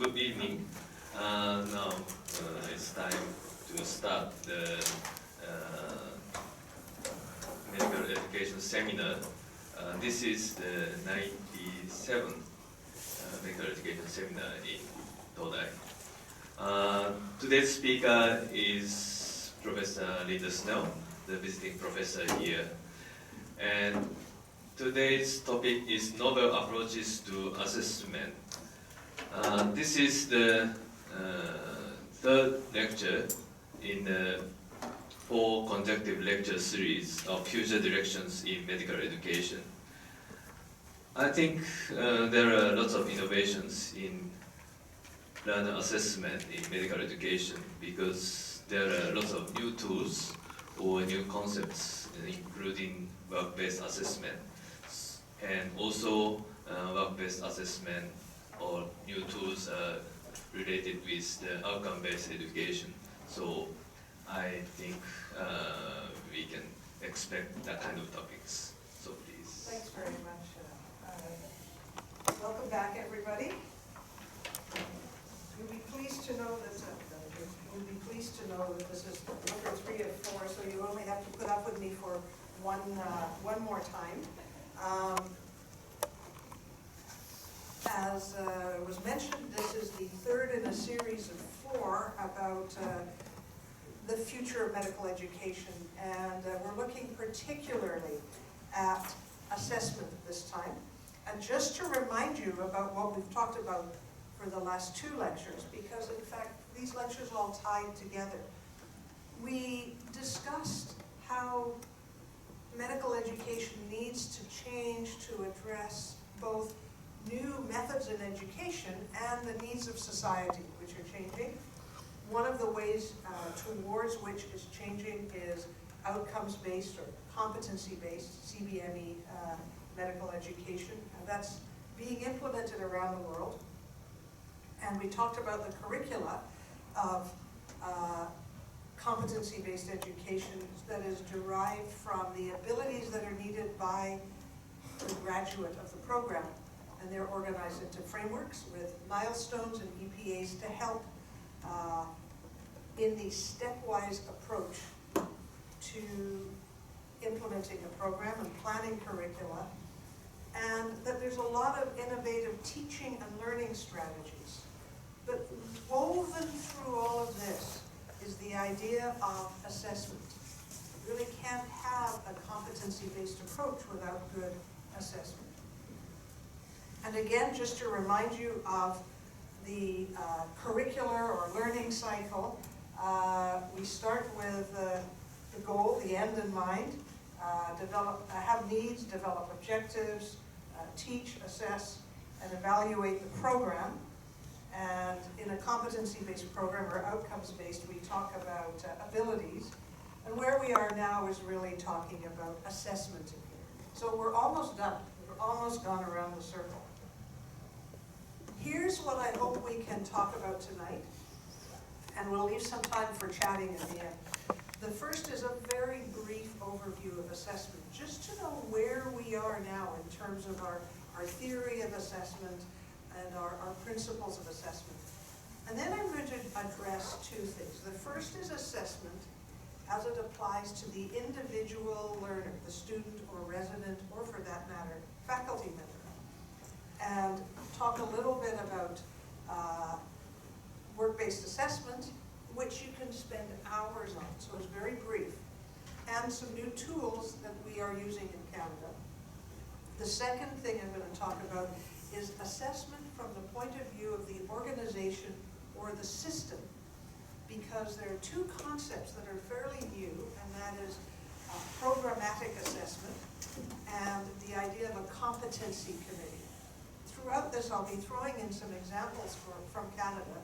good evening. Now it's time to start the medical education seminar. This is the 97th medical education seminar in Todai. Today's speaker is Professor Linda Snell, the visiting professor here. And today's topic is novel approaches to assessment. This is the third lecture in the 4 consecutive lecture series of future directions in medical education. I think there are lots of innovations in learner assessment in medical education because there are lots of new tools or new concepts, including work-based assessment and also work-based assessment or new tools related with the outcome-based education. So I think we can expect that kind of topics. So please. Thanks very much. Welcome back, everybody. You'll be pleased to know that this is number 3 of 4, so you only have to put up with me for one more time. As was mentioned, this is the third in a series of 4 about the future of medical education, and we're looking particularly at assessment this time. And just to remind you about what we've talked about for the last 2 lectures, because in fact these lectures all tied together. We discussed how medical education needs to change to address both new methods in education and the needs of society, which are changing. One of the ways towards which is changing is outcomes-based or competency-based, CBME, medical education. And that's being implemented around the world. And we talked about the curricula of competency-based education that is derived from the abilities that are needed by the graduate of the program. And they're organized into frameworks with milestones and EPAs to help in the stepwise approach to implementing a program and planning curricula, and that there's a lot of innovative teaching and learning strategies. But woven through all of this is the idea of assessment. You really can't have a competency-based approach without good assessment. And again, just to remind you of the curricular or learning cycle, we start with the goal, the end in mind, have needs, develop objectives, teach, assess, and evaluate the program. And in a competency-based program or outcomes-based, we talk about abilities. And where we are now is really talking about assessment in here. So we're almost done. We're almost gone around the circle. Here's what I hope we can talk about tonight, and we'll leave some time for chatting at the end. The first is a very brief overview of assessment, just to know where we are now in terms of our theory of assessment and our principles of assessment. And then I'm going to address 2 things. The first is assessment as it applies to the individual learner, the student or resident, or for that matter, faculty member. And talk a little bit about work-based assessment, which you can spend hours on, so it's very brief, and some new tools that we are using in Canada. The second thing I'm going to talk about is assessment from the point of view of the organization or the system, because there are 2 concepts that are fairly new, and that is programmatic assessment and the idea of a competency committee. Throughout this, I'll be throwing in some examples from Canada,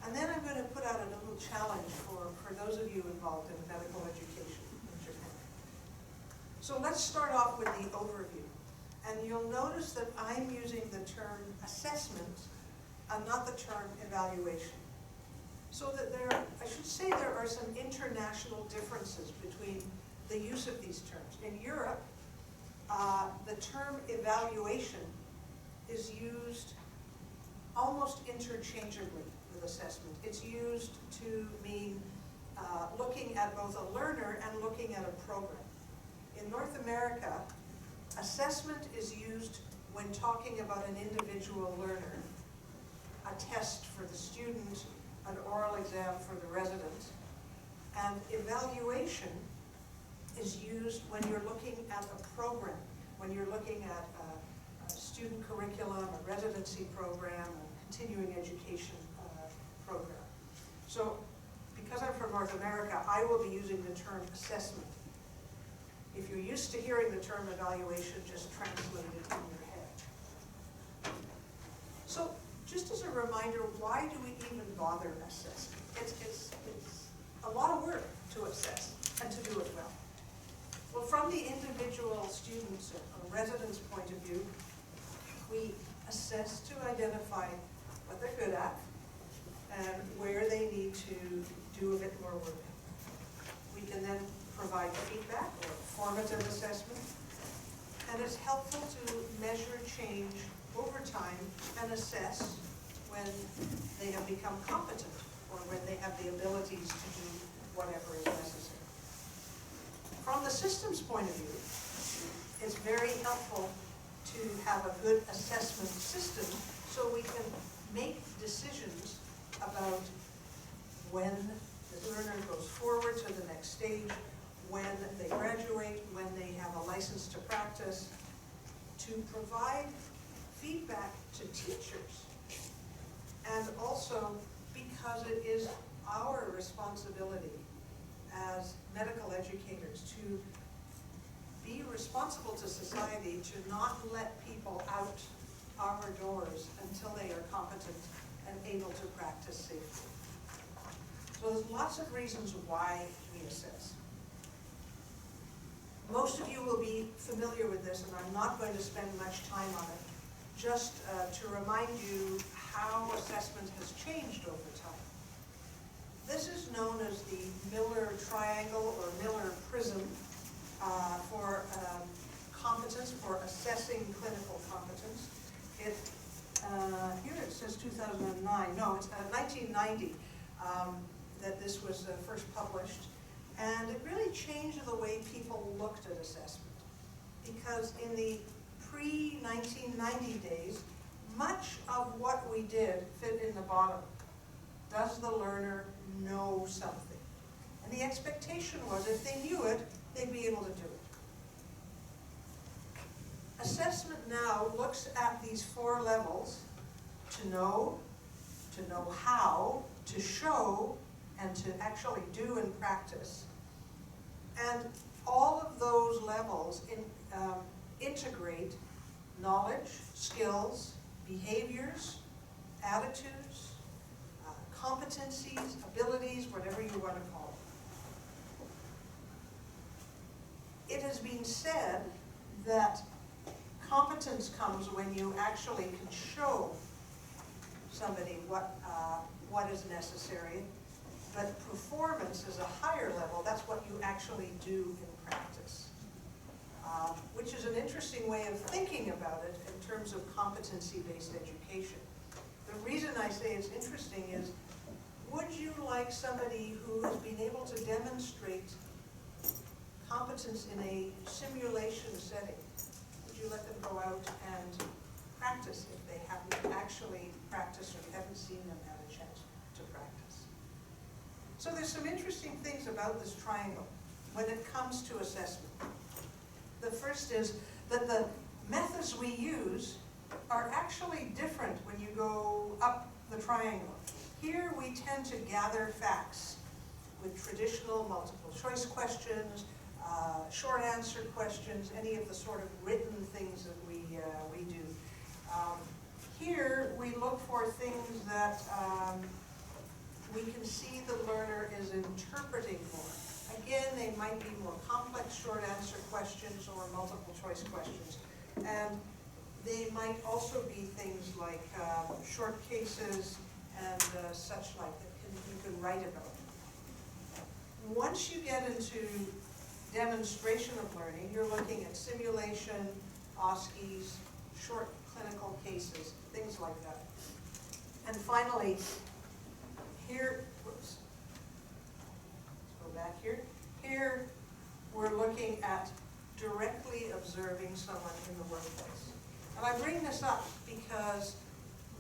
and then I'm going to put out a little challenge for those of you involved in medical education in Japan. So let's start off with the overview. And you'll notice that I'm using the term assessment and not the term evaluation. So that I should say there are some international differences between the use of these terms. In Europe, the term evaluation is used almost interchangeably with assessment. It's used to mean looking at both a learner and looking at a program. In North America, assessment is used when talking about an individual learner, a test for the student, an oral exam for the resident, and evaluation is used when you're looking at a program, when you're looking at a student curriculum, a residency program, a continuing education program. So, because I'm from North America, I will be using the term assessment. If you're used to hearing the term evaluation, just translate it in your head. So, just as a reminder, why do we even bother assessing? It's a lot of work to assess and to do it well. Well, from the individual student's or resident's point of view, we assess to identify what they're good at and where they need to do a bit more work. We can then provide feedback or formative assessment, and it's helpful to measure change over time and assess when they have become competent or when they have the abilities to do whatever is necessary. From the systems point of view, it's very helpful to have a good assessment system so we can make decisions about when the learner goes forward to the next stage, when they graduate, when they have a license to practice, to provide feedback to teachers, and also because it is our responsibility as medical educators to be responsible to society, to not let people out our doors until they are competent and able to practice safely. So there's lots of reasons why we assess. Most of you will be familiar with this, and I'm not going to spend much time on it, just to remind you how assessment has changed over time. This is known as the Miller Triangle or Miller Prism for competence, for assessing clinical competence. Here it says 2009, no, it's 1990 that this was first published. And it really changed the way people looked at assessment. Because in the pre-1990 days, much of what we did fit in the bottom. Does the learner know something? And the expectation was if they knew it, they'd be able to do it. Assessment now looks at these 4 levels: to know how, to show, and to actually do and practice. And all of those levels integrate knowledge, skills, behaviors, attitudes, competencies, abilities, whatever you want to call it. It has been said that competence comes when you actually can show somebody what is necessary, but performance is a higher level. That's what you actually do in practice, which is an interesting way of thinking about it in terms of competency-based education. The reason I say it's interesting is, would you like somebody who has been able to demonstrate competence in a simulation setting? Would you let them go out and practice if they haven't actually practiced or you haven't seen them have a chance to practice? So there's some interesting things about this triangle when it comes to assessment. The first is that the methods we use are actually different when you go up the triangle. Here we tend to gather facts with traditional multiple choice questions, short answer questions, any of the sort of written things that we do. Here we look for things that we can see the learner is interpreting more. Again, they might be more complex short answer questions or multiple choice questions. And they might also be things like short cases and such like that you can write about. Once you get into demonstration of learning, you're looking at simulation, OSCEs, short clinical cases, things like that. And finally, here, whoops, let's go back here. Here, we're looking at directly observing someone in the workplace. And I bring this up because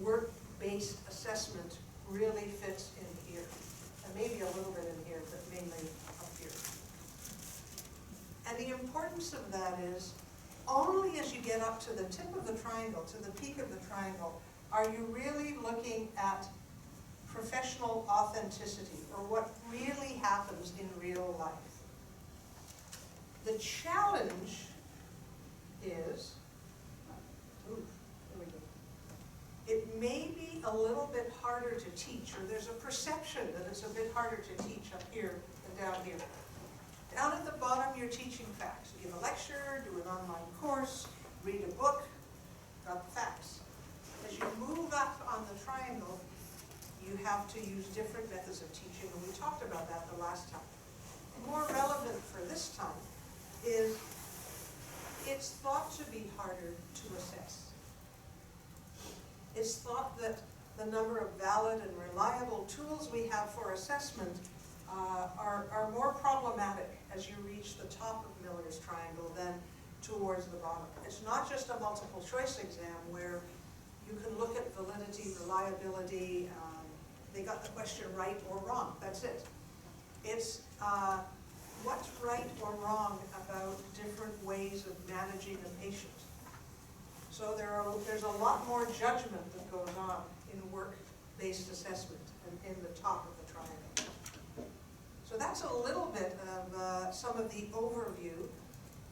work-based assessment really fits in here. And maybe a little bit in here, but mainly up here. And the importance of that is, only as you get up to the tip of the triangle, to the peak of the triangle, are you really looking at professional authenticity, or what really happens in real life. The challenge is, here we go. It may be a little bit harder to teach, or there's a perception that it's a bit harder to teach up here than down here. Down at the bottom, you're teaching facts. You give a lecture, do an online course, read a book, got the facts. As you move up on the triangle, you have to use different methods of teaching, and we talked about that the last time. More relevant for this time is it's thought to be harder to assess. It's thought that the number of valid and reliable tools we have for assessment are more problematic as you reach the top of Miller's triangle than towards the bottom. It's not just a multiple choice exam where you can look at validity, reliability, they got the question right or wrong, that's it. It's what's right or wrong about different ways of managing a patient. So there's a lot more judgment that goes on in work-based assessment and in the top of the triangle. So that's a little bit of some of the overview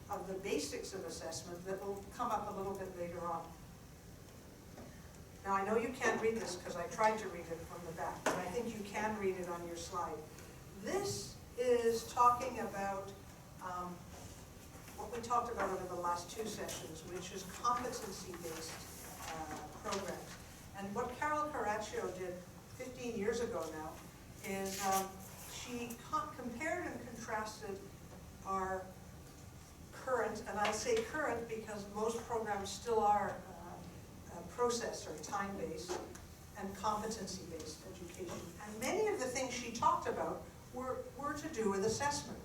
of the basics of assessment that will come up a little bit later on. Now I know you can't read this because I tried to read it from the back, but I think you can read it on your slide. This is talking about what we talked about over the last two sessions, which is competency-based programs. And what Carol Caraccio did 15 years ago now is she compared and contrasted our current, and I say current because most programs still are process or time-based and competency-based education. And many of the things she talked about were to do with assessment.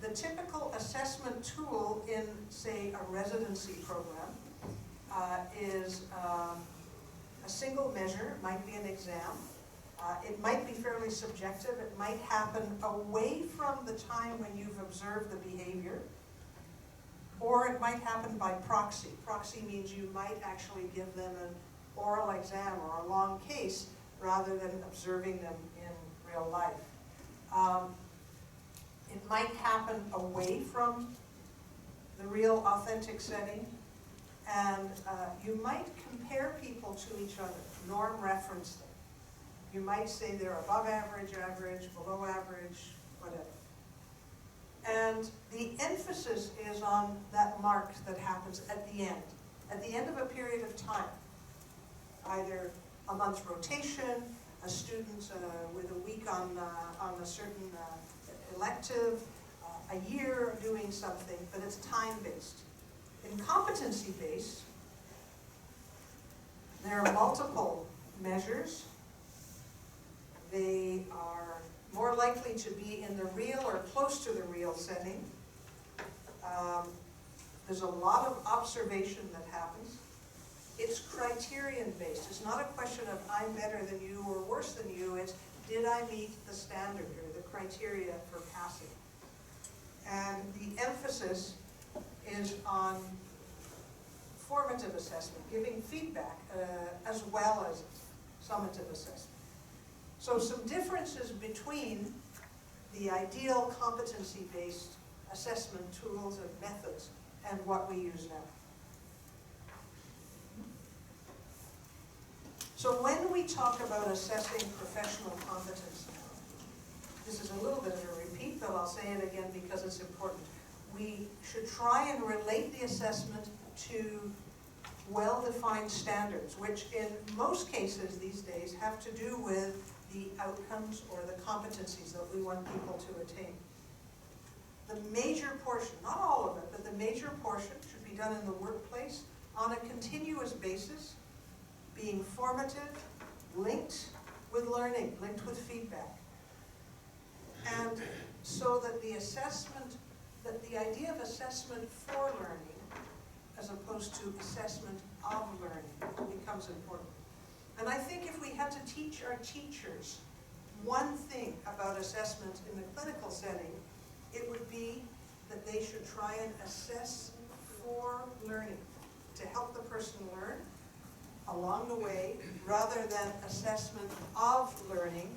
The typical assessment tool in, say, a residency program is a single measure. It might be an exam. It might be fairly subjective. It might happen away from the time when you've observed the behavior, or it might happen by proxy. Proxy means you might actually give them an oral exam or a long case rather than observing them in real life. It might happen away from the real authentic setting, and you might compare people to each other, norm reference them. You might say they're above average, average, below average, whatever. And the emphasis is on that mark that happens at the end of a period of time. Either a month's rotation, a student with a week on a certain elective, a year doing something, but it's time-based. In competency-based, there are multiple measures. They are more likely to be in the real or close to the real setting. There's a lot of observation that happens. It's criterion-based. It's not a question of I'm better than you or worse than you. It's did I meet the standard or the criteria for passing? And the emphasis is on formative assessment, giving feedback as well as summative assessment. So some differences between the ideal competency-based assessment tools and methods and what we use now. So when we talk about assessing professional competence, this is a little bit of a repeat, but I'll say it again because it's important. We should try and relate the assessment to well-defined standards, which in most cases these days have to do with the outcomes or the competencies that we want people to attain. The major portion, not all of it, but the major portion should be done in the workplace on a continuous basis, being formative, linked with learning, linked with feedback. And so that the assessment, that the idea of assessment for learning, as opposed to assessment of learning, becomes important. And I think if we had to teach our teachers one thing about assessment in the clinical setting, it would be that they should try and assess for learning, to help the person learn along the way, rather than assessment of learning.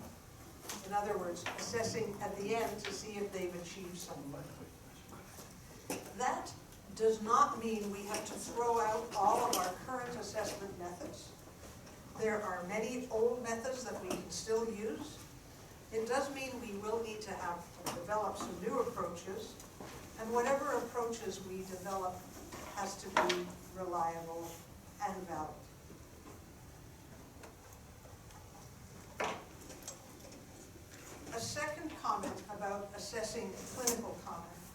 In other words, assessing at the end to see if they've achieved something. That does not mean we have to throw out all of our current assessment methods. There are many old methods that we can still use. It does mean we will need to have to develop some new approaches, and whatever approaches we develop has to be reliable and valid. A second comment about assessing clinical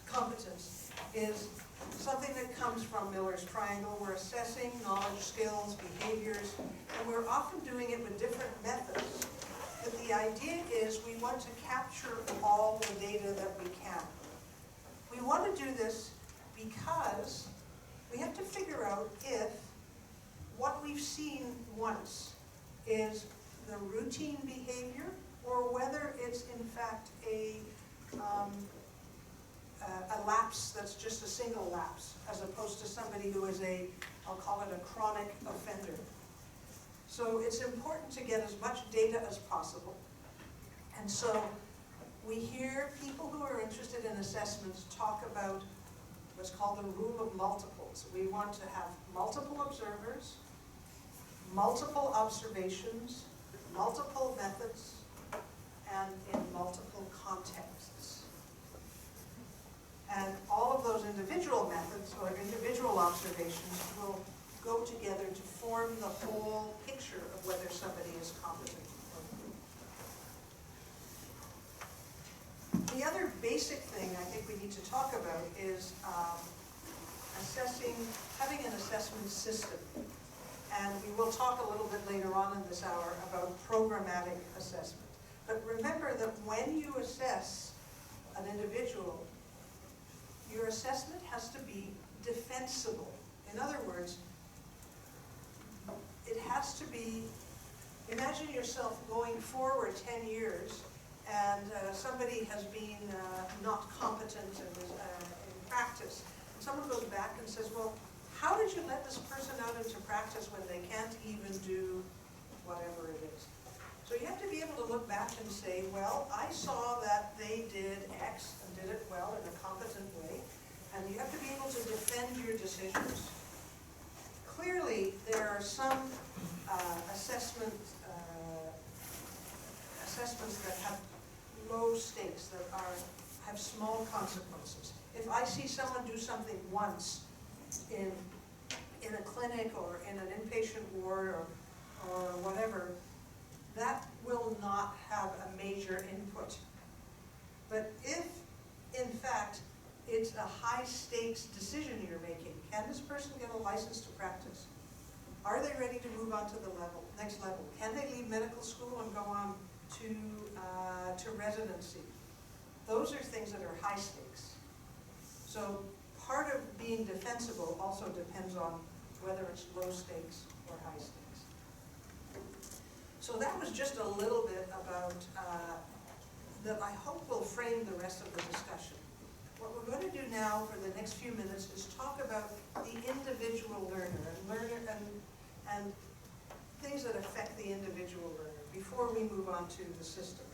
competence is something that comes from Miller's Triangle. We're assessing knowledge, skills, behaviors, and we're often doing it with different methods. But the idea is we want to capture all the data that we can. We want to do this because we have to figure out if what we've seen once is the routine behavior, or whether it's in fact a lapse that's just a single lapse, as opposed to somebody who is I'll call it a chronic offender. So it's important to get as much data as possible. And so we hear people who are interested in assessments talk about what's called the rule of multiples. We want to have multiple observers, multiple observations, multiple methods, and in multiple contexts. And all of those individual methods or individual observations will go together to form the whole picture of whether somebody is competent or not. The other basic thing I think we need to talk about is having an assessment system. And we will talk a little bit later on in this hour about programmatic assessment. But remember that when you assess an individual, your assessment has to be defensible. In other words, it has to be, imagine yourself going forward 10 years and somebody has been not competent in practice. And someone goes back and says, well, how did you let this person out into practice when they can't even do whatever it is? So you have to be able to look back and say, well, I saw that they did X and did it well in a competent way, and you have to be able to defend your decisions. Clearly, there are some assessments that have low stakes, that have small consequences. If I see someone do something once in a clinic or in an inpatient ward or whatever, that will not have a major input. But if, in fact, it's a high-stakes decision you're making, can this person get a license to practice? Are they ready to move on to the next level? Can they leave medical school and go on to residency? Those are things that are high stakes. So part of being defensible also depends on whether it's low stakes or high stakes. So that was just a little bit about, that I hope will frame the rest of the discussion. What we're going to do now for the next few minutes is talk about the individual learner and things that affect the individual learner before we move on to the system.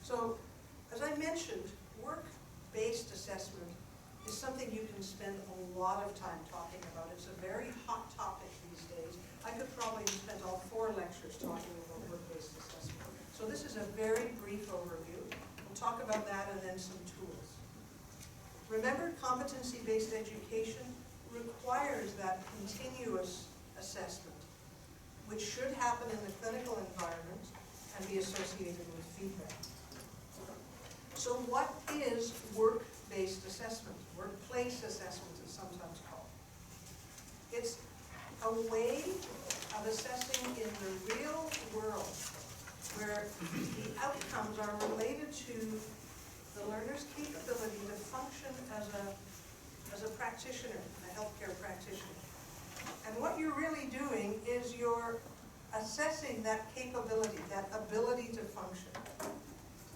So, as I mentioned, work-based assessment is something you can spend a lot of time talking about. It's a very hot topic these days. I could probably spend all 4 lectures talking about work-based assessment. So this is a very brief overview. We'll talk about that and then some tools. Remember, competency-based education requires that continuous assessment, which should happen in the clinical environment and be associated with feedback. So what is work-based assessment? Workplace assessment is sometimes called. It's a way of assessing in the real world, where the outcomes are related to the learner's capability to function as a practitioner, a healthcare practitioner. And what you're really doing is you're assessing that capability, that ability to function.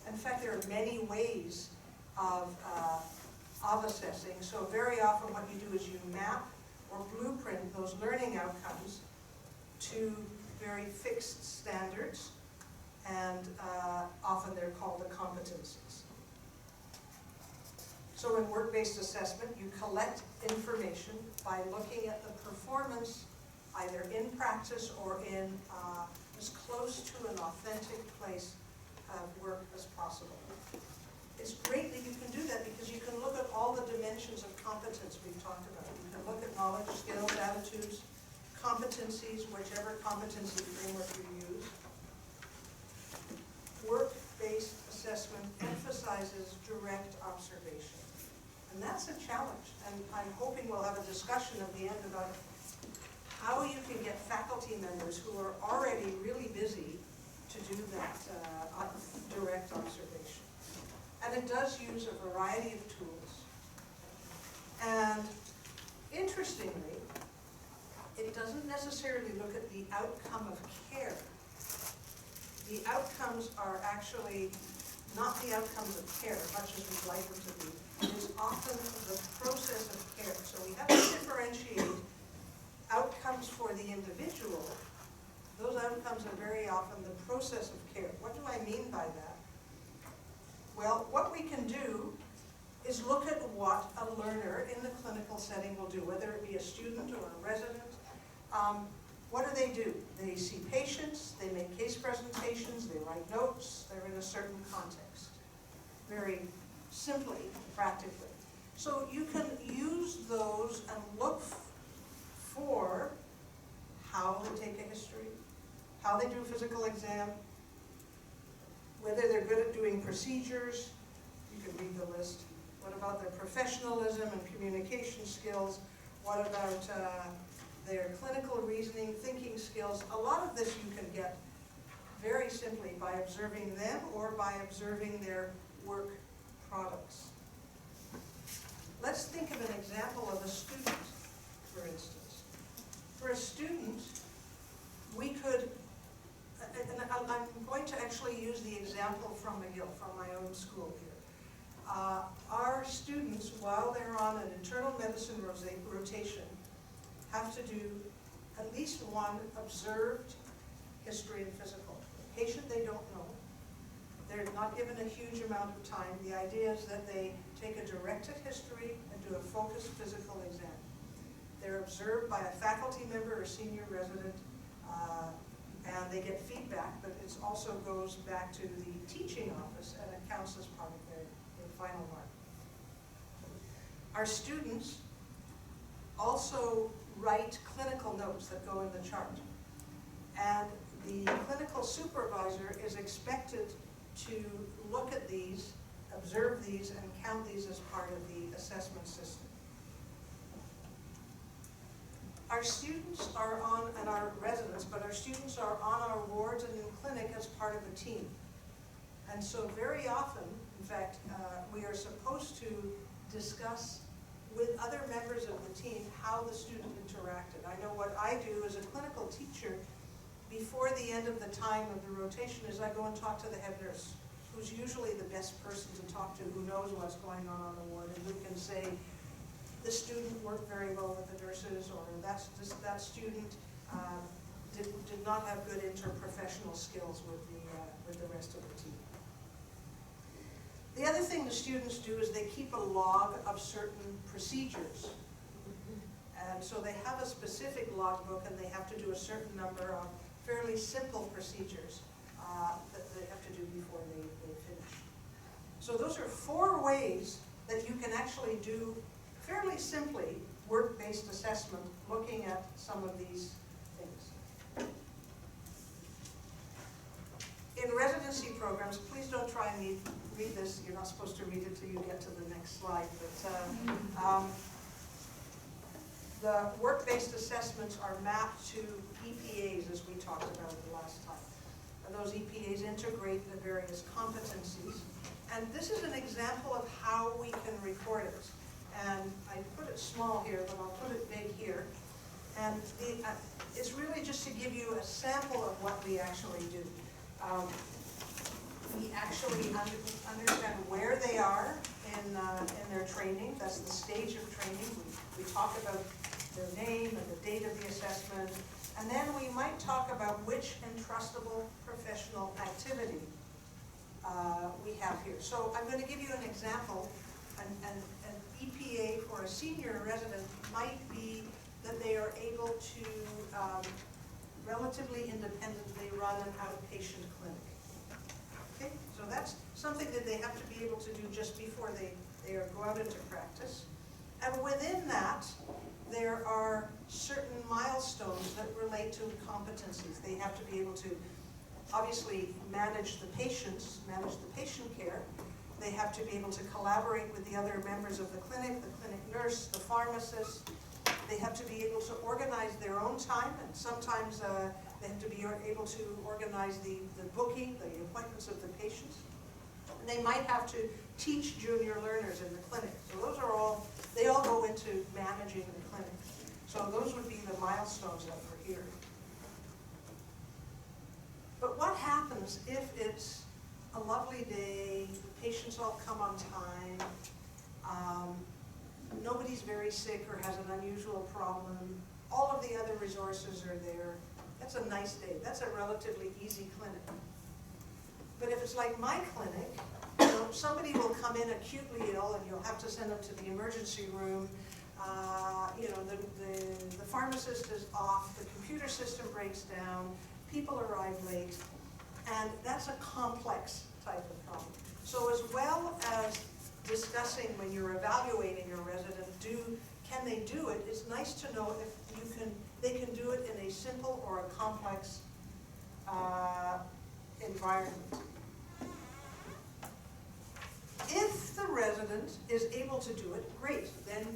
In fact, there are many ways of assessing. So very often what you do is you map or blueprint those learning outcomes to very fixed standards, and often they're called the competencies. So in work-based assessment, you collect information by looking at the performance either in practice or in as close to an authentic place of work as possible. It's great that you can do that because you can look at all the dimensions of competence we've talked about. You can look at knowledge, skills, attitudes, competencies, whichever competency framework you use. Work-based assessment emphasizes direct observation. And that's a challenge. And I'm hoping we'll have a discussion at the end about how you can get faculty members who are already really busy to do that direct observation. And it does use a variety of tools. And interestingly, it doesn't necessarily look at the outcome of care. The outcomes are actually not the outcomes of care, much as we'd like them to be. It is often the process of care. So we have to differentiate outcomes for the individual. Those outcomes are very often the process of care. What do I mean by that? Well, what we can do is look at what a learner in the clinical setting will do, whether it be a student or a resident. What do? They see patients, they make case presentations, they write notes, they're in a certain context. Very simply, practically. So you can use those and look for how they take a history, how they do a physical exam, whether they're good at doing procedures. You can read the list. What about their professionalism and communication skills? What about their clinical reasoning, thinking skills? A lot of this you can get very simply by observing them or by observing their work products. Let's think of an example of a student, for instance. For a student, we could, and I'm going to actually use the example from McGill, from my own school here. Our students, while they're on an internal medicine rotation, have to do at least one observed history and physical. The patient they don't know. They're not given a huge amount of time. The idea is that they take a directed history and do a focused physical exam. They're observed by a faculty member or senior resident, and they get feedback, but it also goes back to the teaching office, and it counts as part of their final mark. Our students also write clinical notes that go in the chart. And the clinical supervisor is expected to look at these, observe these, and count these as part of the assessment system. Our students are on, and our residents, but our students are on our wards and in clinic as part of a team. And so very often, in fact, we are supposed to discuss with other members of the team how the student interacted. I know what I do as a clinical teacher before the end of the time of the rotation is I go and talk to the head nurse, who's usually the best person to talk to, who knows what's going on the ward, and who can say, the student worked very well with the nurses, or that student did not have good interprofessional skills with the rest of the team. The other thing the students do is they keep a log of certain procedures. And so they have a specific logbook, and they have to do a certain number of fairly simple procedures that they have to do before they finish. So those are 4 ways that you can actually do fairly simply work-based assessment, looking at some of these things. In residency programs, please don't try and read this. You're not supposed to read it till you get to the next slide. But The work-based assessments are mapped to EPAs, as we talked about the last time. And those EPAs integrate the various competencies. And this is an example of how we can record it. And I put it small here, but I'll put it big here. And it's really just to give you a sample of what we actually do. We actually understand where they are in their training. That's the stage of training. We talk about their name and the date of the assessment. And then we might talk about which entrustable professional activity we have here. So I'm going to give you an example. An EPA for a senior resident might be that they are able to relatively independently run an outpatient clinic. Okay, so that's something that they have to be able to do just before they go out into practice. And within that, there are certain milestones that relate to competencies. They have to be able to obviously manage the patients, manage the patient care. They have to be able to collaborate with the other members of the clinic nurse, the pharmacist. They have to be able to organize their own time, and sometimes they have to be able to organize the booking, the appointments of the patients. And they might have to teach junior learners in the clinic. So those are all, they all go into managing the clinic. So those would be the milestones that we're here. But what happens if it's a lovely day, the patients all come on time, nobody's very sick or has an unusual problem, all of the other resources are there. That's a nice day. That's a relatively easy clinic. But if it's like my clinic, you know, somebody will come in acutely ill and you'll have to send them to the emergency room. You know, the pharmacist is off, the computer system breaks down, people arrive late, and that's a complex type of problem. So as well as discussing when you're evaluating your resident, can they do it, it's nice to know if they can do it in a simple or a complex environment. If the resident is able to do it, great, then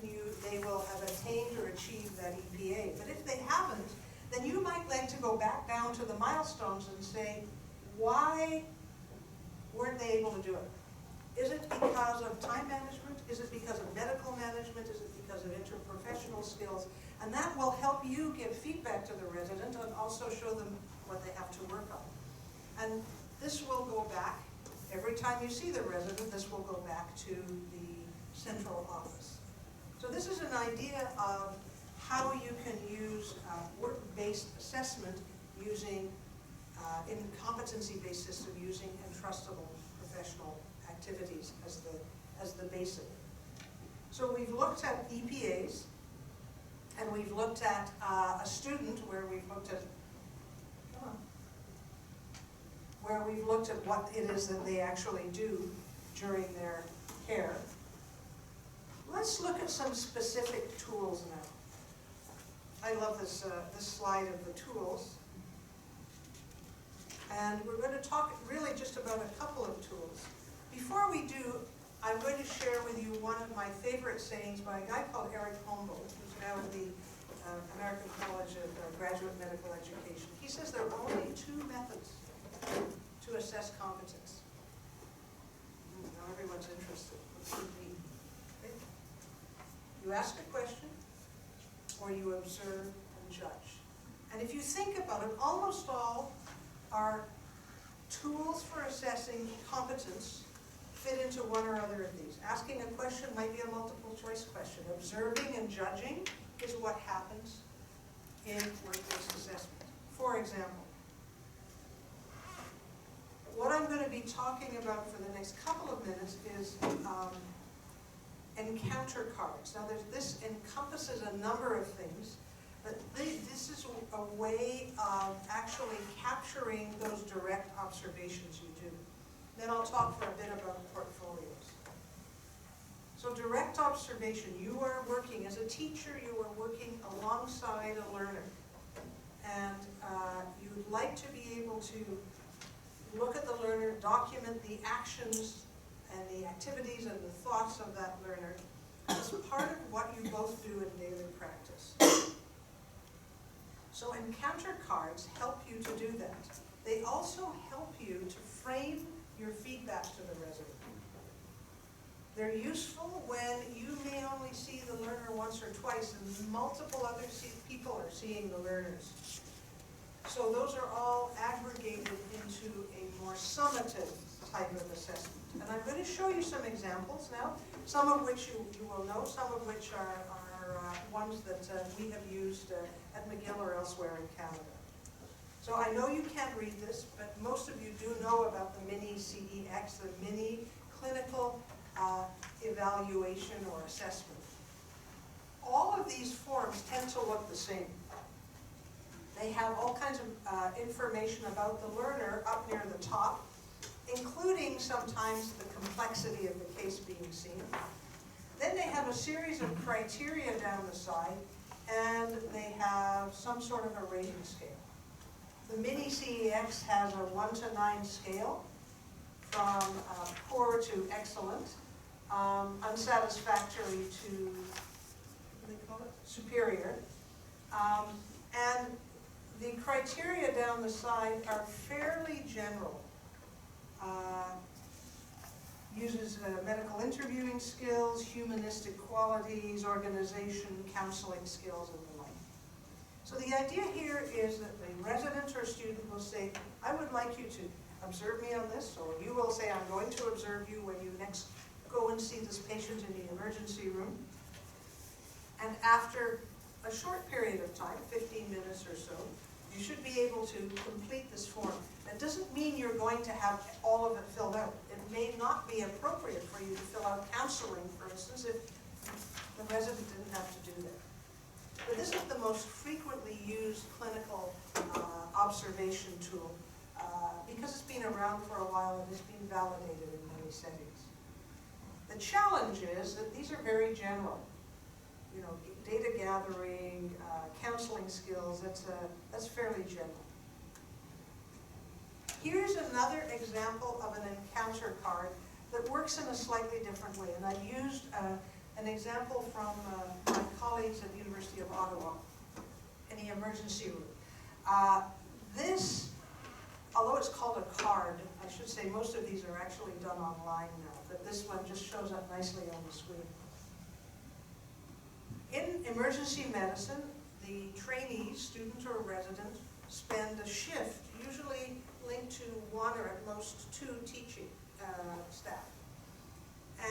they will have attained or achieved that EPA. But if they haven't, then you might like to go back down to the milestones and say, why weren't they able to do it? Is it because of time management? Is it because of medical management? Is it because of interprofessional skills? And that will help you give feedback to the resident and also show them what they have to work on. And this will go back, every time you see the resident, this will go back to the central office. So this is an idea of how you can use work-based assessment using, in competency-based system, using entrustable professional activities as the basic. So we've looked at EPAs, and we've looked at a student where we've looked at what it is that they actually do during their care. Let's look at some specific tools now. I love this slide of the tools. And we're going to talk really just about a couple of tools. Before we do, I'm going to share with you one of my favorite sayings by a guy called Eric Humboldt, who's now in the American College of Graduate Medical Education. He says there are only two methods to assess competence. Now everyone's interested. What should we? Okay. You ask a question, or you observe and judge. And if you think about it, almost all our tools for assessing competence fit into one or other of these. Asking a question might be a multiple choice question. Observing and judging is what happens in work-based assessment. For example, what I'm going to be talking about for the next couple of minutes is encounter cards. Now this encompasses a number of things, but this is a way of actually capturing those direct observations you do. Then I'll talk for a bit about portfolios. So direct observation, you are working, as a teacher, you are working alongside a learner. And you'd like to be able to look at the learner, document the actions and the activities and the thoughts of that learner, as part of what you both do in daily practice. So encounter cards help you to do that. They also help you to frame your feedback to the resident. They're useful when you may only see the learner once or twice and multiple other people are seeing the learners. So those are all aggregated into a more summative type of assessment. And I'm going to show you some examples now, some of which you will know, some of which are ones that we have used at McGill or elsewhere in Canada. So I know you can't read this, but most of you do know about the mini CEX, the mini clinical evaluation or assessment. All of these forms tend to look the same. They have all kinds of information about the learner up near the top, including sometimes the complexity of the case being seen. Then they have a series of criteria down the side, and they have some sort of a rating scale. The mini CEX has a 1 to 9 scale, from poor to excellent, unsatisfactory to, what do they call it? Superior. And the criteria down the side are fairly general. Uses medical interviewing skills, humanistic qualities, organization, counseling skills, and the like. So the idea here is that the resident or student will say, I would like you to observe me on this, or you will say, I'm going to observe you when you next go and see this patient in the emergency room. And after a short period of time, 15 minutes or so, you should be able to complete this form. That doesn't mean you're going to have all of it filled out. It may not be appropriate for you to fill out counseling, for instance, if the resident didn't have to do that. But this is the most frequently used clinical observation tool because it's been around for a while and it's been validated in many settings. The challenge is that these are very general. You know, data gathering, counseling skills, that's fairly general. Here's another example of an encounter card that works in a slightly different way. And I've used an example from my colleagues at the University of Ottawa in the emergency room. This, although it's called a card, I should say most of these are actually done online now, but this one just shows up nicely on the screen. In emergency medicine, the trainee, student or resident, spend a shift, usually linked to 1 or at most 2 teaching staff.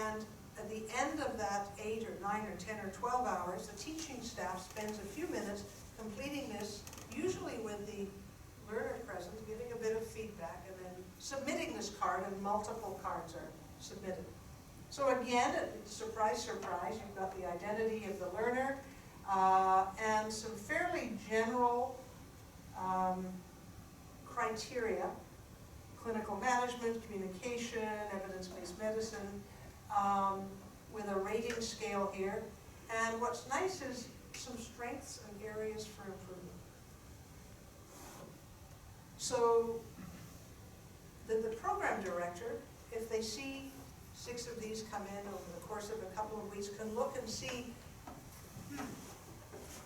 And at the end of that 8 or 9 or 10 or 12 hours, the teaching staff spends a few minutes completing this, usually with the learner present, giving a bit of feedback, and then submitting this card, and multiple cards are submitted. So again, surprise, surprise, you've got the identity of the learner and some fairly general criteria: clinical management, communication, evidence-based medicine, with a rating scale here. And what's nice is some strengths and areas for improvement. So the program director, if they see 6 of these come in over the course of a couple of weeks, can look and see,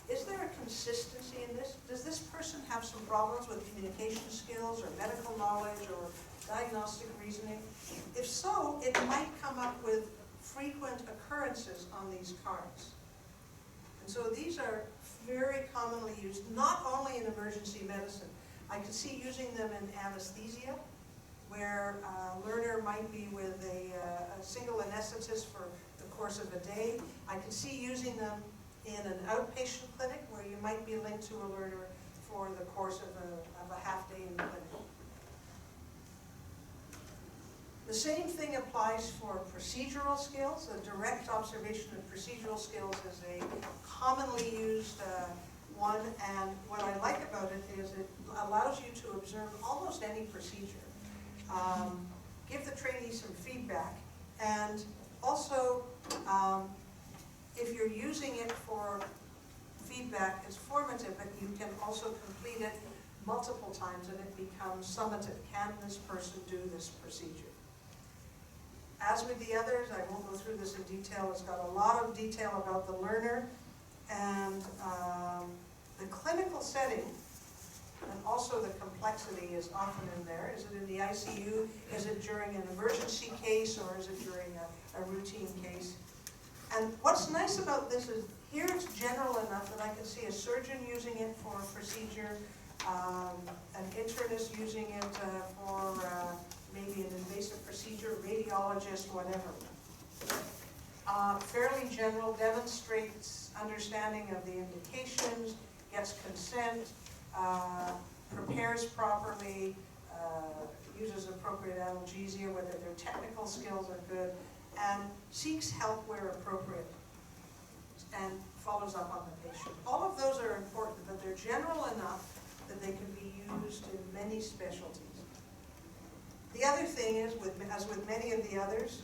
is there a consistency in this? Does this person have some problems with communication skills or medical knowledge or diagnostic reasoning? If so, it might come up with frequent occurrences on these cards. And so these are very commonly used, not only in emergency medicine. I could see using them in anesthesia, where a learner might be with a single anesthetist for the course of a day. I could see using them in an outpatient clinic, where you might be linked to a learner for the course of a half day in the clinic. The same thing applies for procedural skills. The direct observation of procedural skills is a commonly used one, and what I like about it is it allows you to observe almost any procedure. Give the trainee some feedback, and also if you're using it for feedback, it's formative, but you can also complete it multiple times and it becomes summative. Can this person do this procedure? As with the others, I won't go through this in detail, it's got a lot of detail about the learner and the clinical setting, and also the complexity is often in there. Is it in the ICU? Is it during an emergency case, or is it during a routine case? And what's nice about this is here it's general enough that I can see a surgeon using it for a procedure, an internist using it for maybe an invasive procedure, radiologist, whatever. Fairly general, demonstrates understanding of the indications, gets consent, prepares properly, uses appropriate analgesia, whether their technical skills are good, and seeks help where appropriate, and follows up on the patient. All of those are important, but they're general enough that they can be used in many specialties. The other thing is, as with many of the others,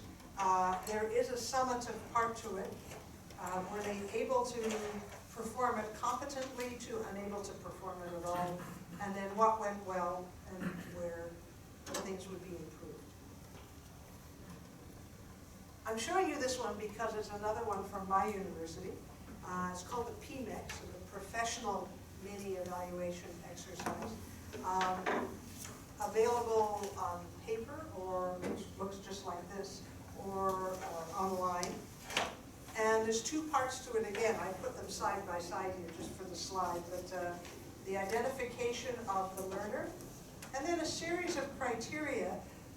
there is a summative part to it. Were they able to perform it competently to unable to perform it at all, and then what went well and where things would be improved. I'm showing you this one because it's another one from my university. It's called the PMEX, so the Professional Mini Evaluation Exercise. Available on paper, or which looks just like this, or online. And there's two parts to it again. I put them side by side here just for the slide, but the identification of the learner, and then a series of criteria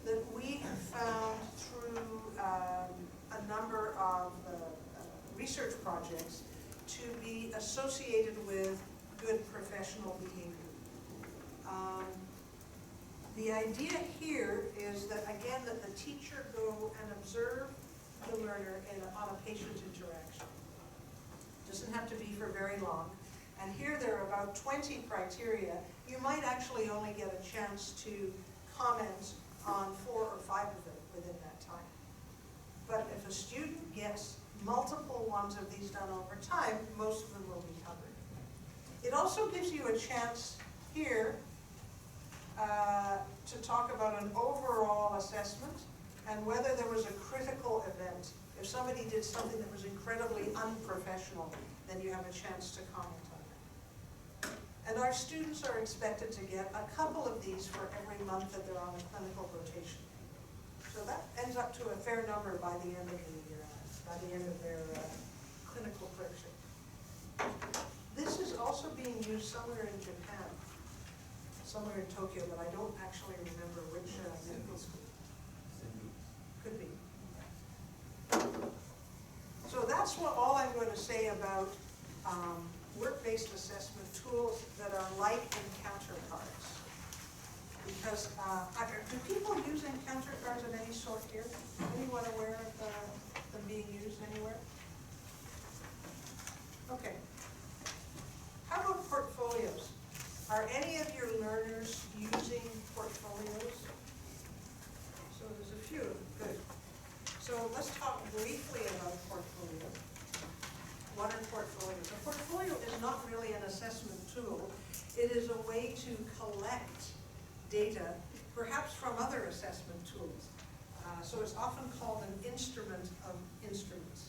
that we have found through a number of research projects to be associated with good professional behavior. The idea here is that, again, that the teacher go and observe the learner on a patient interaction. Doesn't have to be for very long. And here there are about 20 criteria. You might actually only get a chance to comment on 4 or 5 of them within that time. But if a student gets multiple ones of these done over time, most of them will be covered. It also gives you a chance here to talk about an overall assessment and whether there was a critical event. If somebody did something that was incredibly unprofessional, then you have a chance to comment on that. And our students are expected to get a couple of these for every month that they're on a clinical rotation. So that ends up to a fair number by the end of their clinical clerkship. This is also being used somewhere in Japan, somewhere in Tokyo, but I don't actually remember which medical school. Could be. So that's all I'm going to say about work-based assessment tools that are like encounter cards. Because do people use encounter cards of any sort here? Anyone aware of them being used anywhere? Okay. How about portfolios? Are any of your learners using portfolios? So there's a few. Good. So let's talk briefly about portfolios. What are portfolios? A portfolio is not really an assessment tool. It is a way to collect data, perhaps from other assessment tools. So it's often called an instrument of instruments.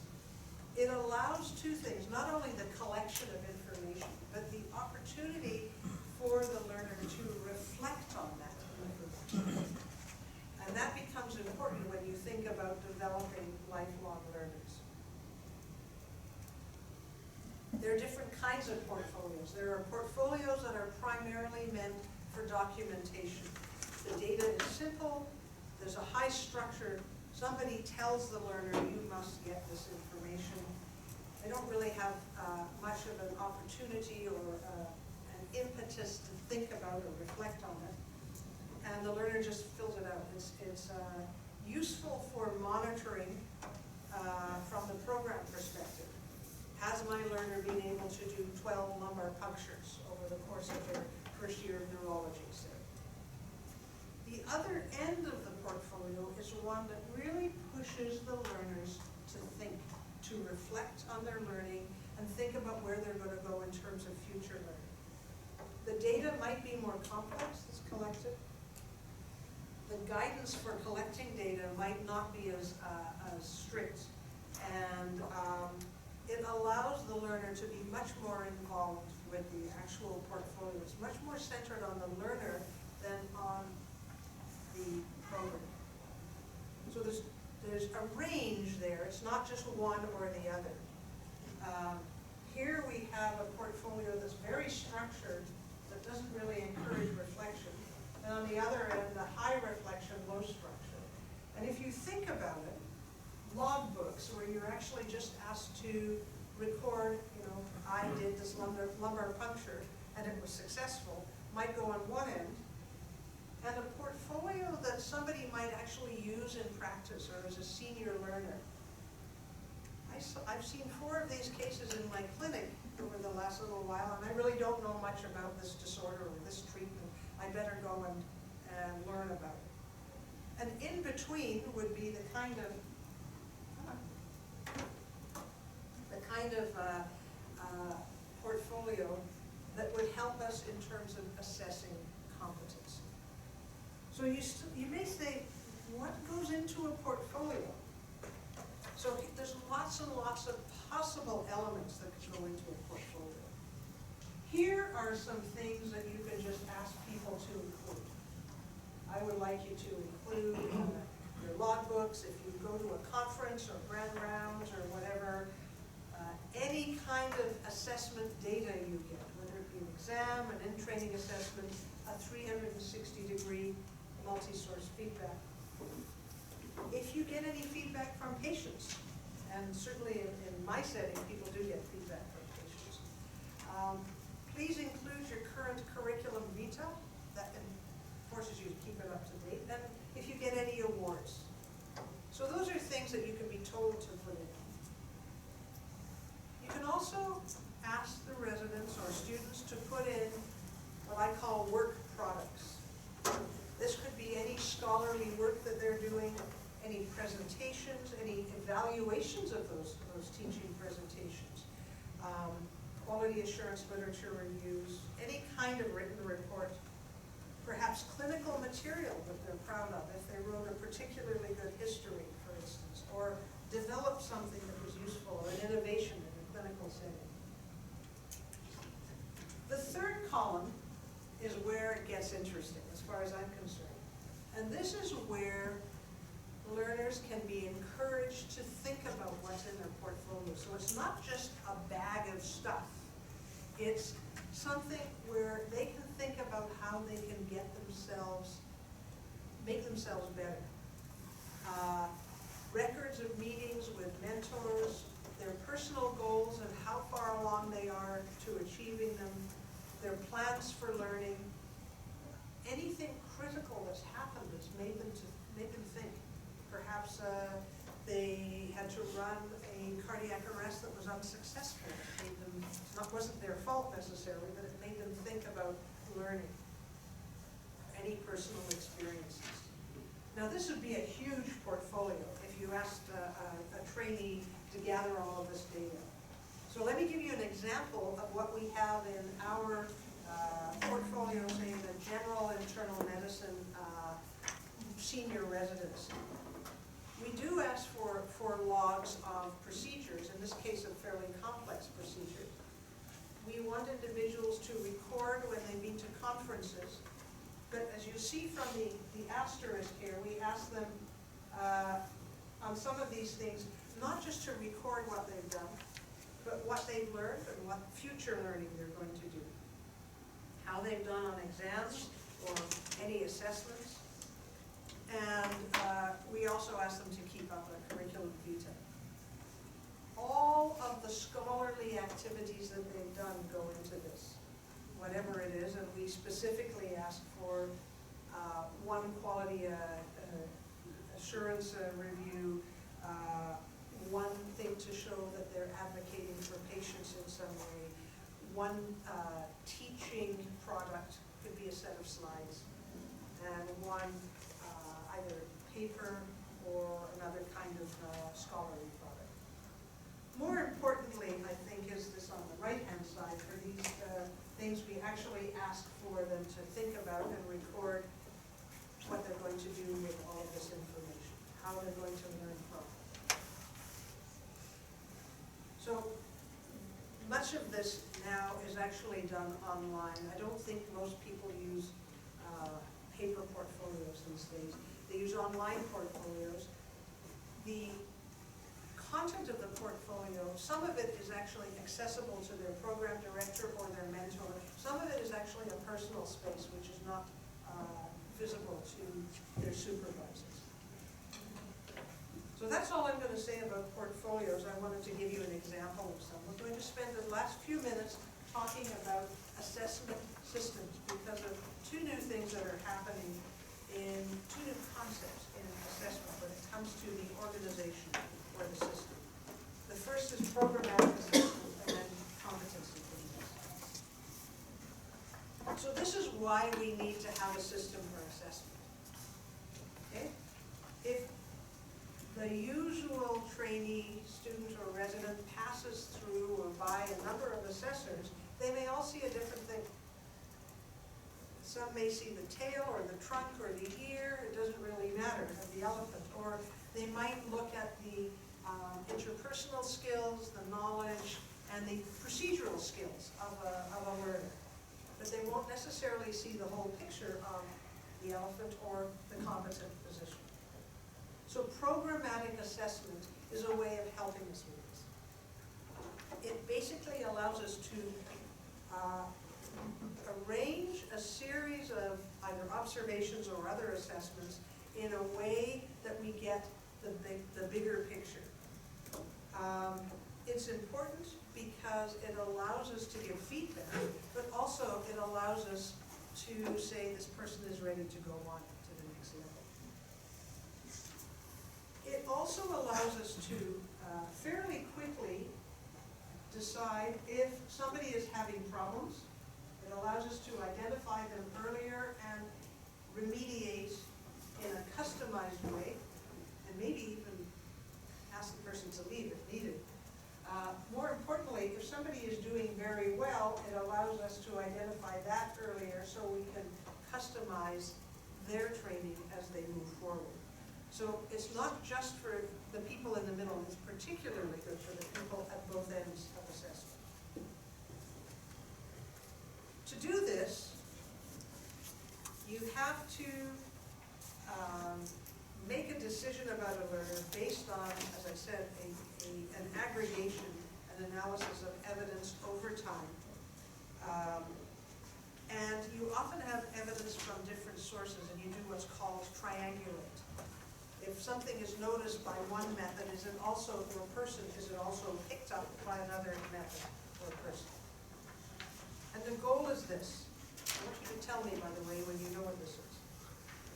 It allows two things, not only the collection of information, but the opportunity for the learner to reflect on that information. And that becomes important when you think about developing lifelong learners. There are different kinds of portfolios. There are portfolios that are primarily meant for documentation. The data is simple, there's a high structure. Somebody tells the learner, you must get this information. They don't really have much of an opportunity or an impetus to think about or reflect on it. And the learner just fills it out. It's useful for monitoring from the program perspective. Has my learner been able to do 12 lumbar punctures over the course of their first year of neurology, say? The other end of the portfolio is one that really pushes the learners to think, to reflect on their learning and think about where they're going to go in terms of future learning. The data might be more complex that's collected. The guidance for collecting data might not be as strict, and it allows the learner to be much more involved with the actual portfolio. It's much more centered on the learner than on the program. So there's a range there. It's not just one or the other. Here we have a portfolio that's very structured, that doesn't really encourage reflection. And on the other end, the high reflection, low structure. And if you think about it, logbooks, where you're actually just asked to record, I did this lumbar puncture and it was successful, might go on one end. And a portfolio that somebody might actually use in practice or as a senior learner. I've seen 4 of these cases in my clinic over the last little while, and I really don't know much about this disorder or this treatment. I better go and learn about it. And in between would be the kind of portfolio that would help us in terms of assessing competence. So you may say, what goes into a portfolio? So there's lots and lots of possible elements that could go into a portfolio. Here are some things that you can just ask people to include. I would like you to include your logbooks, if you go to a conference or grand rounds or whatever, any kind of assessment data you get, whether it be an exam, an in-training assessment, a 360-degree multi-source feedback. If you get any feedback from patients, and certainly in my setting, people do get feedback from patients, please include your current curriculum vitae. That forces you to keep it up to date. And if you get any awards. So those are things that you can be told to put in. You can also ask the residents or students to put in what I call work products. This could be any scholarly work that they're doing, any presentations, any evaluations of those teaching presentations, quality assurance literature reviews, any kind of written report, perhaps clinical material that they're proud of, if they wrote a particularly good history, for instance, or developed something that was useful, or an innovation in a clinical setting. The third column is where it gets interesting, as far as I'm concerned. And this is where learners can be encouraged to think about what's in their portfolio. So it's not just a bag of stuff. It's something where they can think about how they can make themselves better. Records of meetings with mentors, their personal goals and how far along they are to achieving them, their plans for learning, anything critical that's happened that's made them think. Perhaps they had to run a cardiac arrest that was unsuccessful. It wasn't their fault necessarily, but it made them think about learning. Any personal experiences. Now this would be a huge portfolio if you asked a trainee to gather all of this data. So let me give you an example of what we have in our portfolio, say in the general internal medicine senior residency. We do ask for logs of procedures, in this case of fairly complex procedures. We want individuals to record when they meet to conferences, but as you see from the asterisk here, we ask them on some of these things, not just to record what they've done, but what they've learned and what future learning they're going to do. How they've done on exams or any assessments. And we also ask them to keep up a curriculum vitae. All of the scholarly activities that they've done go into this, whatever it is, and we specifically ask for one quality assurance review, one thing to show that they're advocating for patients in some way, one teaching product, could be a set of slides, and one either paper or another kind of scholarly product. More importantly, I think, is this on the right-hand side for these things we actually ask for them to think about and record. what they're going to do with all of this information, how they're going to learn from it. So much of this now is actually done online. I don't think most people use paper portfolios these days. They use online portfolios. The content of the portfolio, some of it is actually accessible to their program director or their mentor. Some of it is actually a personal space which is not visible to their supervisors. So that's all I'm going to say about portfolios. I wanted to give you an example of some. We're going to spend the last few minutes talking about assessment systems because of two new things that are happening in two new concepts in assessment when it comes to the organization or the system. The first is programmatic assessment and then competency based. So this is why we need to have a system for assessment. Okay? If the usual trainee, student, or resident passes through or by a number of assessors, they may all see a different thing. Some may see the tail or the trunk or the ear, it doesn't really matter, of the elephant. Or they might look at the interpersonal skills, the knowledge, and the procedural skills of a learner. But they won't necessarily see the whole picture of the elephant or the competent position. So programmatic assessment is a way of helping us with this. It basically allows us to arrange a series of either observations or other assessments in a way that we get the bigger picture. It's important because it allows us to give feedback, but also it allows us to say this person is ready to go on to the next level. It also allows us to fairly quickly decide if somebody is having problems. It allows us to identify them earlier and remediate in a customized way, and maybe even ask the person to leave if needed. More importantly, if somebody is doing very well, it allows us to identify that earlier so we can customize their training as they move forward. So it's not just for the people in the middle, it's particularly good for the people at both ends of assessment. To do this, you have to make a decision about a learner based on, as I said, an aggregation, an analysis of evidence over time. And you often have evidence from different sources, and you do what's called triangulate. If something is noticed by one method, is it also picked up by another method or person? And the goal is this. I want you to tell me, by the way, when you know what this is.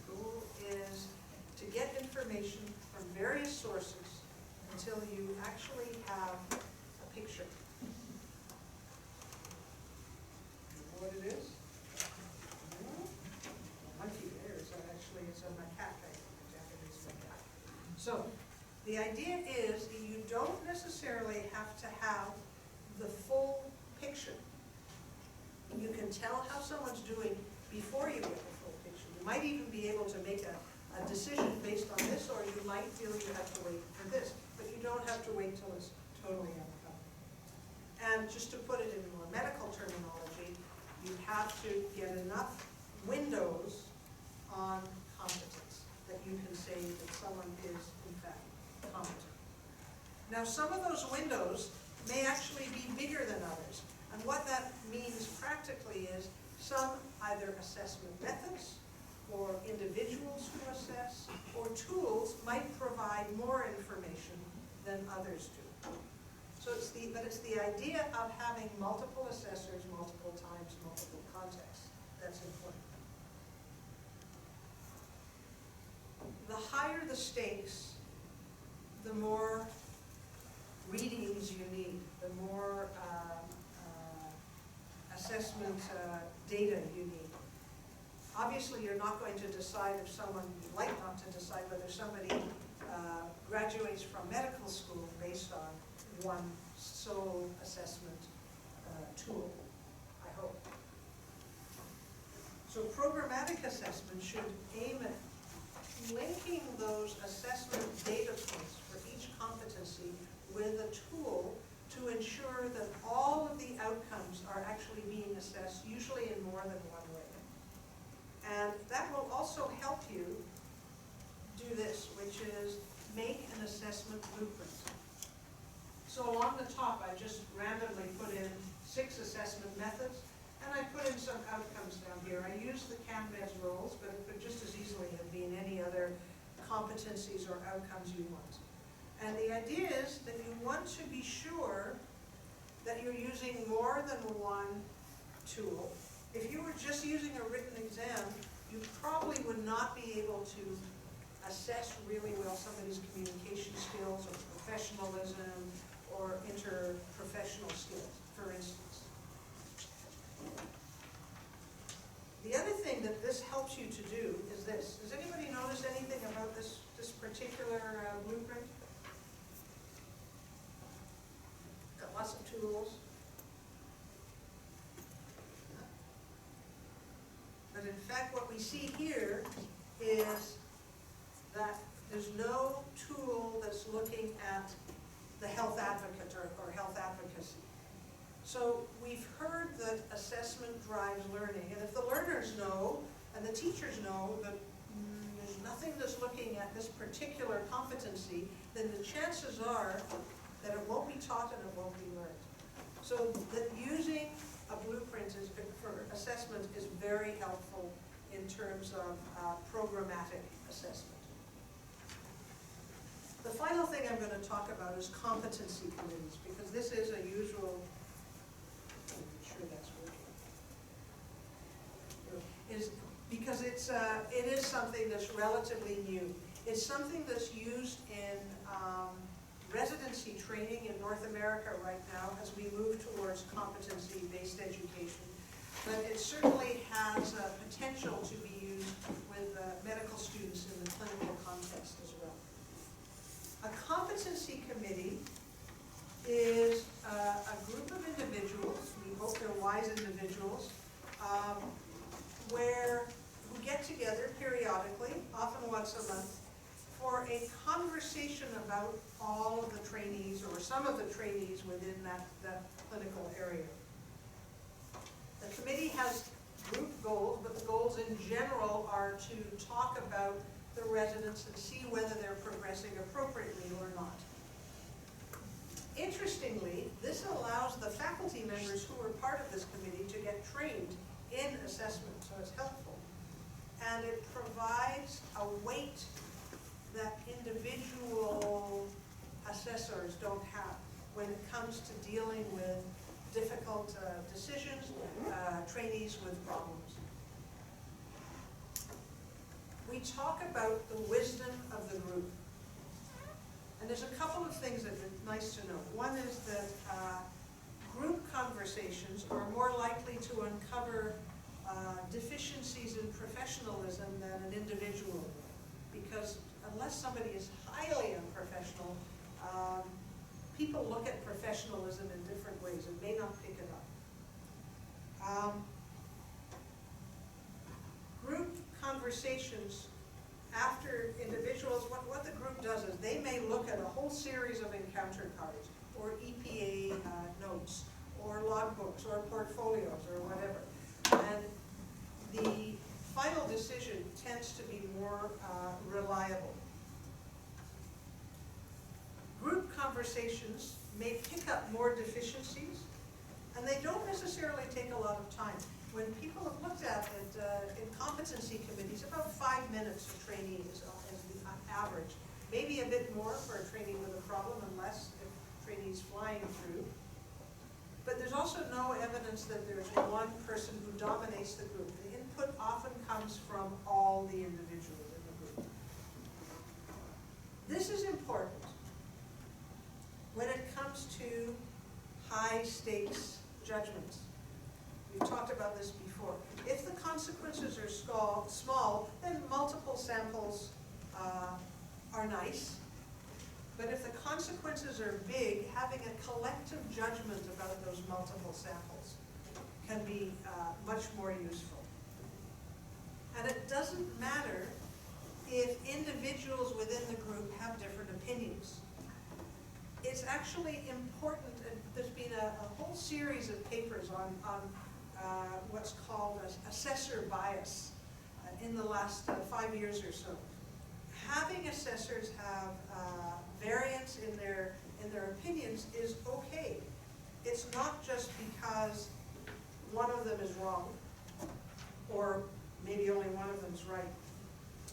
The goal is to get information from various sources until you actually have a picture. You know what it is? No? Monkey there. It's a macaque, a Japanese macaque. So, the idea is that you don't necessarily have to have the full picture. You can tell how someone's doing before you get the full picture. You might even be able to make a decision based on this, or you might feel you have to wait for this, but you don't have to wait till it's totally uncovered. And just to put it in more medical terminology, you have to get enough windows on competence that you can say that someone is, in fact, competent. Now, some of those windows may actually be bigger than others. And what that means practically is some either assessment methods or individuals who assess or tools might provide more information than others do. So it's the idea of having multiple assessors, multiple times, multiple contexts that's important. The higher the stakes, the more readings you need, the more assessment data you need. Obviously, you're not going to decide if someone, you'd like not to decide whether somebody graduates from medical school based on one sole assessment tool, I hope. So So programmatic assessment should aim at linking those assessment data points for each competency with a tool to ensure that all of the outcomes are actually being assessed, usually in more than one way. And that will also help you do this, which is make an assessment blueprint. So along the top, I just randomly put in 6 assessment methods, and I put in some outcomes down here. I used the CAMMEDS roles, but it could just as easily have been any other competencies or outcomes you want. And the idea is that you want to be sure that you're using more than one tool. If you were just using a written exam, you probably would not be able to assess really well somebody's communication skills or professionalism or interprofessional skills, for instance. The other thing that this helps you to do is this. Does anybody notice anything about this particular blueprint? Got lots of tools. But in fact, what we see here is that there's no tool that's looking at the health advocate or health advocacy. So we've heard that assessment drives learning, and if the learners know and the teachers know that there's nothing that's looking at this particular competency, then the chances are that it won't be taught and it won't be learned. So that using a blueprint for assessment is very helpful in terms of programmatic assessment. The final thing I'm going to talk about is competency committees, because this is a usual. I'm sure that's working. Because it is something that's relatively new. It's something that's used in residency training in North America right now as we move towards competency-based education. But it certainly has potential to be used with medical students in the clinical context as well. A competency committee is a group of individuals, we hope they're wise individuals, who get together periodically, often once a month, for a conversation about all of the trainees or some of the trainees within that clinical area. The committee has group goals, but the goals in general are to talk about the residents and see whether they're progressing appropriately or not. Interestingly, this allows the faculty members who are part of this committee to get trained in assessment, so it's helpful. And it provides a weight that individual assessors don't have when it comes to dealing with difficult decisions, trainees with problems. We talk about the wisdom of the group. And there's a couple of things that are nice to know. One is that group conversations are more likely to uncover deficiencies in professionalism than an individual would. Because unless somebody is highly unprofessional, people look at professionalism in different ways and may not pick it up. Group conversations after individuals, what the group does is they may look at a whole series of encounter cards or EPA notes or logbooks or portfolios or whatever. And the final decision tends to be more reliable. Group conversations may pick up more deficiencies, and they don't necessarily take a lot of time. When people have looked at it in competency committees, about 5 minutes a trainee is the average. Maybe a bit more for a trainee with a problem, and less if trainees flying through. But there's also no evidence that there's one person who dominates the group. The input often comes from all the individuals in the group. This is important when it comes to high-stakes judgments. We've talked about this before. If the consequences are small, then multiple samples are nice. But if the consequences are big, having a collective judgment about those multiple samples can be much more useful. And it doesn't matter if individuals within the group have different opinions. It's actually important, and there's been a whole series of papers on what's called assessor bias in the last 5 years or so. Having assessors have variance in their opinions is okay. It's not just because one of them is wrong, or maybe only one of them is right.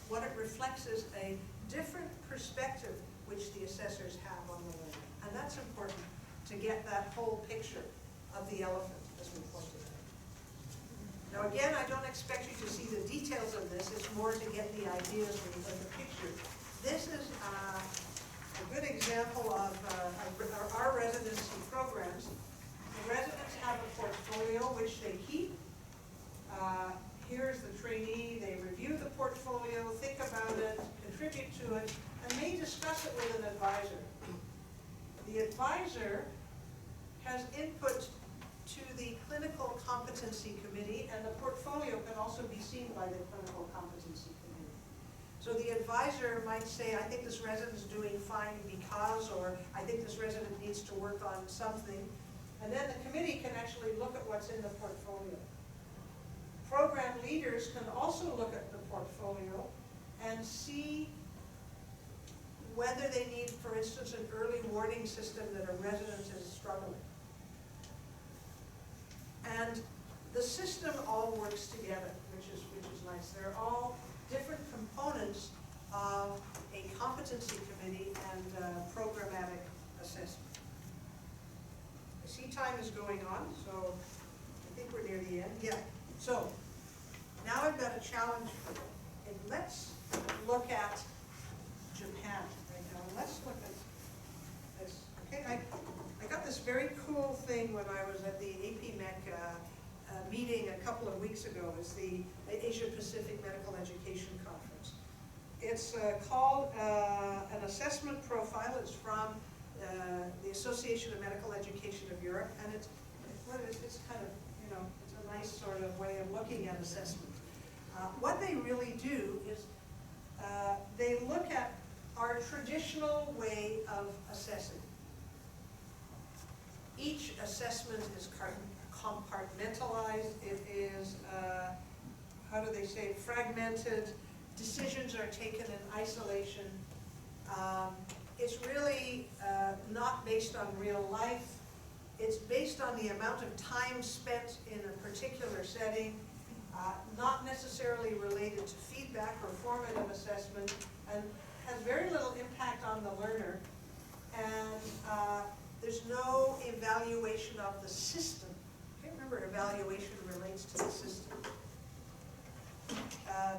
What it reflects is a different perspective which the assessors have on the learner. And that's important to get that whole picture of the elephant, as we pointed out. Now again, I don't expect you to see the details of this. It's more to get the ideas of the picture. This is a good example of our residency programs. The residents have a portfolio which they keep. Here's the trainee, they review the portfolio, think about it, contribute to it, and may discuss it with an advisor. The advisor has input to the clinical competency committee, and the portfolio can also be seen by the clinical competency committee. So the advisor might say, I think this resident's doing fine because, or I think this resident needs to work on something. And then the committee can actually look at what's in the portfolio. Program leaders can also look at the portfolio and see whether they need, for instance, an early warning system that a resident is struggling. And the system all works together, which is nice. They're all different components of a competency committee and programmatic assessment. I see time is going on, so I think we're near the end. Yeah. So, now I've got a challenge for you. And let's look at Japan right now. And let's look at this. Okay, I got this very cool thing when I was at the APMEC meeting a couple of weeks ago. It's the Asia Pacific Medical Education Conference. It's called an assessment profile. It's from the Association of Medical Education of Europe, and it's kind of, you know, it's a nice sort of way of looking at assessment. What they really do is they look at our traditional way of assessing. Each assessment is compartmentalized. It is, how do they say, fragmented. Decisions are taken in isolation. It's really not based on real life. It's based on the amount of time spent in a particular setting, not necessarily related to feedback or formative assessment, and has very little impact on the learner. And there's no evaluation of the system. Okay, remember, evaluation relates to the system.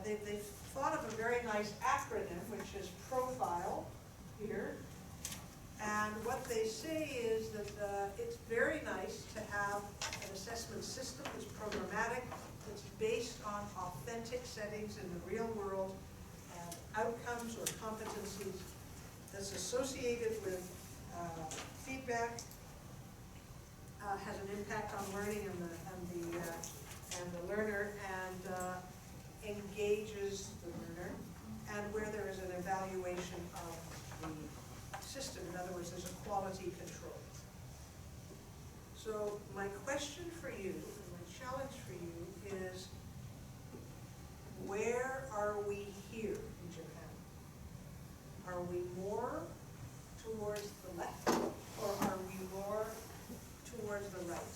They've thought of a very nice acronym, which is PROFILE here. And what they say is that it's very nice to have an assessment system that's programmatic, that's based on authentic settings in the real world, and outcomes or competencies, that's associated with feedback, has an impact on learning and the learner, and engages the learner, and where there is an evaluation of the system. In other words, there's a quality control. So my question for you, and my challenge for you is, where are we here in Japan? Are we more towards the left, or are we more towards the right?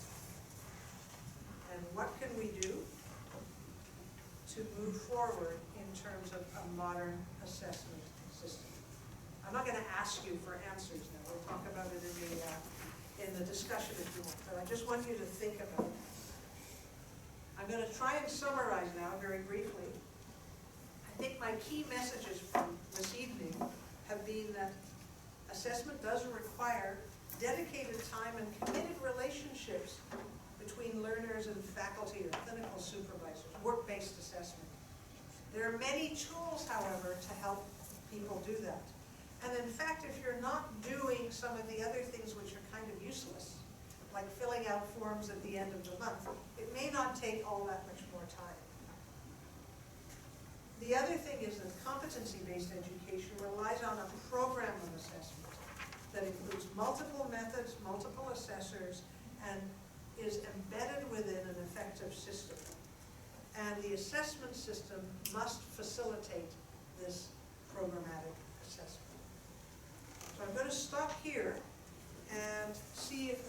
And what can we do to move forward in terms of a modern assessment system? I'm not going to ask you for answers now. We'll talk about it in the discussion if you want, but I just want you to think about it. I'm going to try and summarize now very briefly. I think my key messages from this evening have been that assessment does require dedicated time and committed relationships between learners and faculty or clinical supervisors, work-based assessment. There are many tools, however, to help people do that. And in fact, if you're not doing some of the other things which are kind of useless, like filling out forms at the end of the month, it may not take all that much more time. The other thing is that competency-based education relies on a program of assessment that includes multiple methods, multiple assessors, and is embedded within an effective system. And the assessment system must facilitate this programmatic assessment. So I'm going to stop here and see if,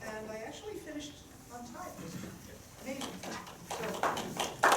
and I actually finished on time. Amazing. So,